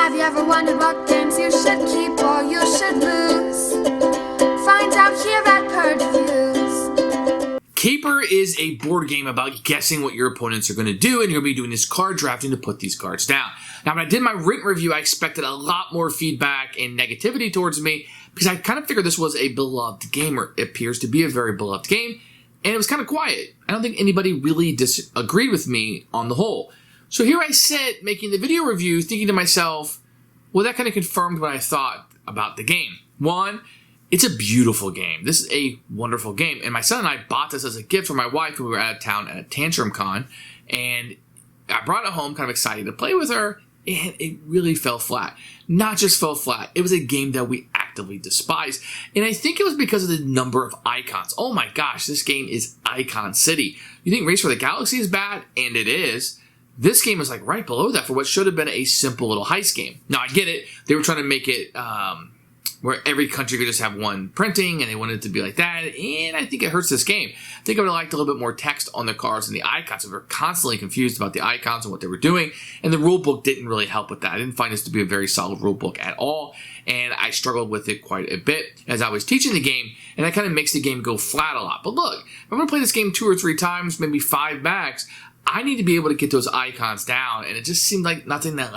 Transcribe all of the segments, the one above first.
Have you ever wondered what games you should keep or you should lose? Find out here at Purge Reviews. Caper is a board game about guessing what your opponents are going to do, and you're going to be doing this card drafting to put these cards down. Now, when I did my written review, I expected a lot more feedback and negativity towards me because I kind of figured this was a beloved game, or it appears to be a very beloved game, and it was kind of quiet. I don't think anybody really disagreed with me on the whole. So here I sit making the video review thinking to myself, well, that kind of confirmed what I thought about the game. One, it's a beautiful game. This is a wonderful game. And my son and I bought this as a gift for my wife when we were out of town at Tantrum Con. And I brought it home kind of excited to play with her. And it really fell flat. Not just fell flat. It was a game that we actively despised. And I think it was because of the number of icons. Oh my gosh, this game is Icon City. You think Race for the Galaxy is bad? And it is. This game is like right below that for what should have been a simple little heist game. Now, I get it. They were trying to make it where every country could just have one printing, and they wanted it to be like that. And I think it hurts this game. I think I would have liked a little bit more text on the cards and the icons. So we were constantly confused about the icons and what they were doing. And the rule book didn't really help with that. I didn't find this to be a very solid rule book at all. And I struggled with it quite a bit as I was teaching the game. And that kind of makes the game go flat a lot. But look, if I'm going to play this game 2 or 3 times, maybe 5 max, I need to be able to get those icons down, and it just seemed like nothing that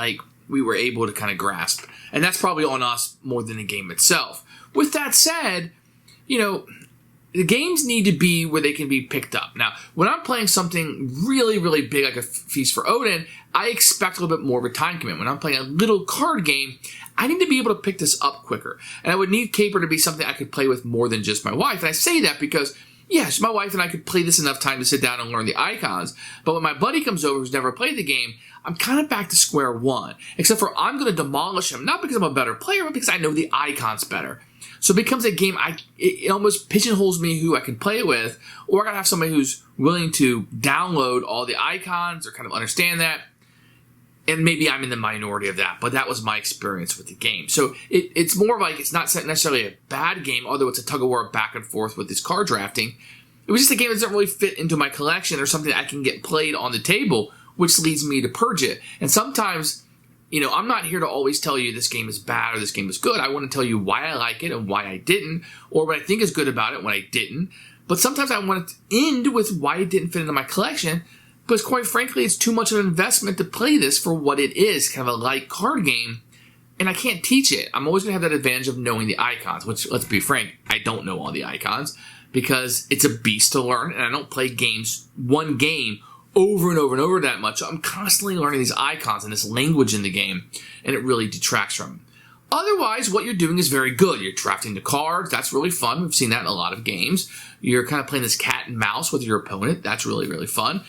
we were able to kind of grasp. And that's probably on us more than the game itself. With that said, the games need to be where they can be picked up. Now, when I'm playing something really, really big like a Feast for Odin, I expect a little bit more of a time commitment. When I'm playing a little card game, I need to be able to pick this up quicker. And I would need Caper to be something I could play with more than just my wife. And I say that because yes, my wife and I could play this enough time to sit down and learn the icons. But when my buddy comes over who's never played the game, I'm kind of back to square one. Except for I'm going to demolish him, not because I'm a better player, but because I know the icons better. So it becomes a game, it almost pigeonholes me who I can play with, or I got to have somebody who's willing to download all the icons or kind of understand that. And maybe I'm in the minority of that, but that was my experience with the game. So it's more like it's not necessarily a bad game, although it's a tug-of-war back and forth with this card drafting. It was just a game that doesn't really fit into my collection or something that I can get played on the table, which leads me to purge it. And sometimes, I'm not here to always tell you this game is bad or this game is good. I want to tell you why I like it and why I didn't, or what I think is good about it when I didn't. But sometimes I want to end with why it didn't fit into my collection, because quite frankly, it's too much of an investment to play this for what it is, kind of a light card game, and I can't teach it. I'm always going to have that advantage of knowing the icons, which, let's be frank, I don't know all the icons, because it's a beast to learn, and I don't play one game over and over and over that much. So I'm constantly learning these icons and this language in the game, and it really detracts from it. Otherwise, what you're doing is very good. You're drafting the cards. That's really fun. We've seen that in a lot of games. You're kind of playing this cat and mouse with your opponent. That's really, really fun.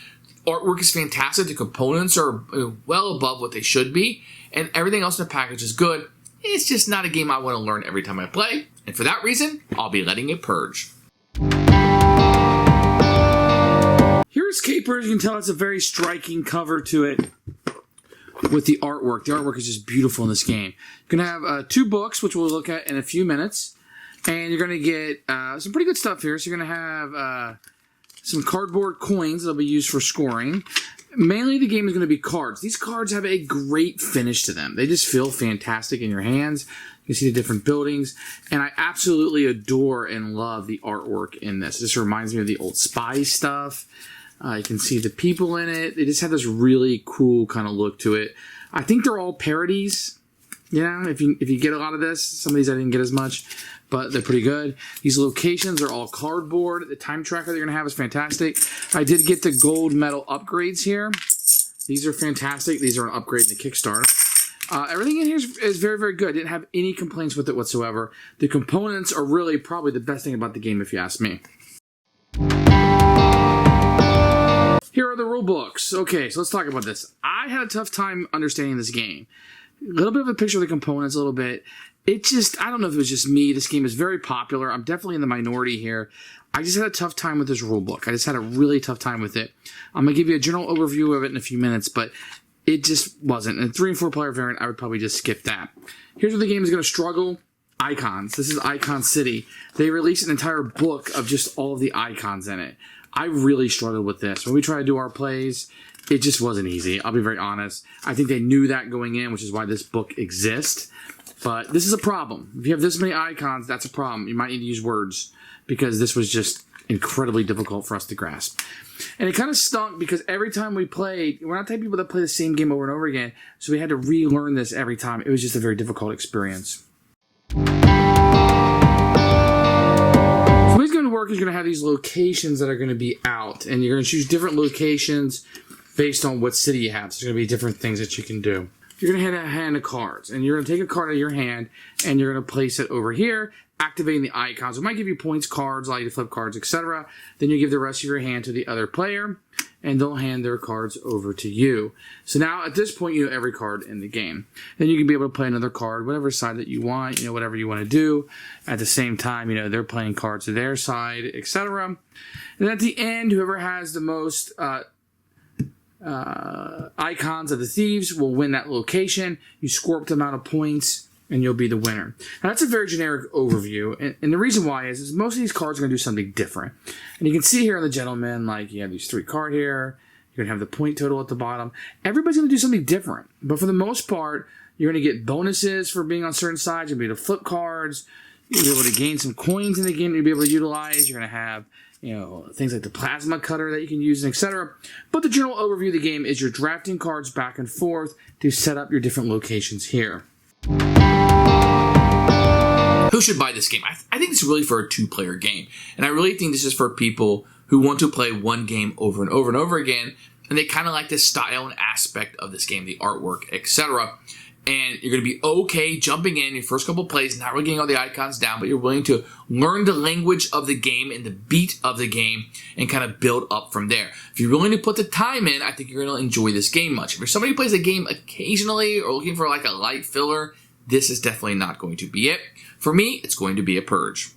Artwork is fantastic. The components are well above what they should be. And everything else in the package is good. It's just not a game I want to learn every time I play. And for that reason, I'll be letting it purge. Here's Caper. You can tell it's a very striking cover to it with the artwork. The artwork is just beautiful in this game. You're going to have 2 books, which we'll look at in a few minutes. And you're going to get some pretty good stuff here. So you're going to have some cardboard coins that'll be used for scoring. Mainly the game is going to be cards. These cards have a great finish to them. They just feel fantastic in your hands. You can see the different buildings. And I absolutely adore and love the artwork in this. This reminds me of the old Spies stuff. You can see the people in it. They just have this really cool kind of look to it. I think they're all parodies. If you get a lot of this, some of these I didn't get as much, but they're pretty good. These locations are all cardboard. The time tracker they're going to have is fantastic. I did get the gold medal upgrades here. These are fantastic. These are an upgrade in the Kickstarter. Everything in here is very, very good. I didn't have any complaints with it whatsoever. The components are really probably the best thing about the game, if you ask me. Here are the rule books. Okay, so let's talk about this. I had a tough time understanding this game. A little bit of a picture of the components, a little bit. It just, I don't know if it was just me. This game is very popular. I'm definitely in the minority here. I just had a tough time with this rule book. I just had a really tough time with it. I'm going to give you a general overview of it in a few minutes, but it just wasn't. In a 3 and 4 player variant, I would probably just skip that. Here's where the game is going to struggle. Icons. This is Icon City. They released an entire book of just all of the icons in it. I really struggled with this. When we try to do our plays, it just wasn't easy. I'll be very honest. I think they knew that going in, which is why this book exists. But this is a problem. If you have this many icons, that's a problem. You might need to use words because this was just incredibly difficult for us to grasp. And it kind of stunk because every time we played, we're not the type of people that play the same game over and over again, so we had to relearn this every time. It was just a very difficult experience. So the way it's going to work is you're going to have these locations that are going to be out, and you're going to choose different locations based on what city you have. So there's going to be different things that you can do. You're going to have a hand of cards, and you're going to take a card out of your hand, and you're going to place it over here, activating the icons. It might give you points, cards, allow you to flip cards, etc. Then you give the rest of your hand to the other player, and they'll hand their cards over to you. So now, at this point, you know every card in the game. Then you can be able to play another card, whatever side that you want, whatever you want to do. At the same time, they're playing cards to their side, etc. And at the end, whoever has the most icons of the thieves will win that location. You score up the amount of points, and you'll be the winner. Now, that's a very generic overview, and the reason why is most of these cards are going to do something different. And you can see here on the gentleman, like you have these 3 cards here, you're going to have the point total at the bottom. Everybody's going to do something different, but for the most part, you're going to get bonuses for being on certain sides. You'll be able to flip cards, you'll be able to gain some coins in the game you'll be able to utilize. You're going to have things like the plasma cutter that you can use, etc. But the general overview of the game is you're drafting cards back and forth to set up your different locations here. Who should buy this game? I think it's really for a 2-player game. And I really think this is for people who want to play one game over and over and over again, and they kind of like the style and aspect of this game, the artwork, etc. And you're going to be okay jumping in your first couple plays, not really getting all the icons down, but you're willing to learn the language of the game and the beat of the game and kind of build up from there. If you're willing to put the time in, I think you're going to enjoy this game much. If you're somebody who plays a game occasionally or looking for like a light filler, this is definitely not going to be it. For me, it's going to be a Purge.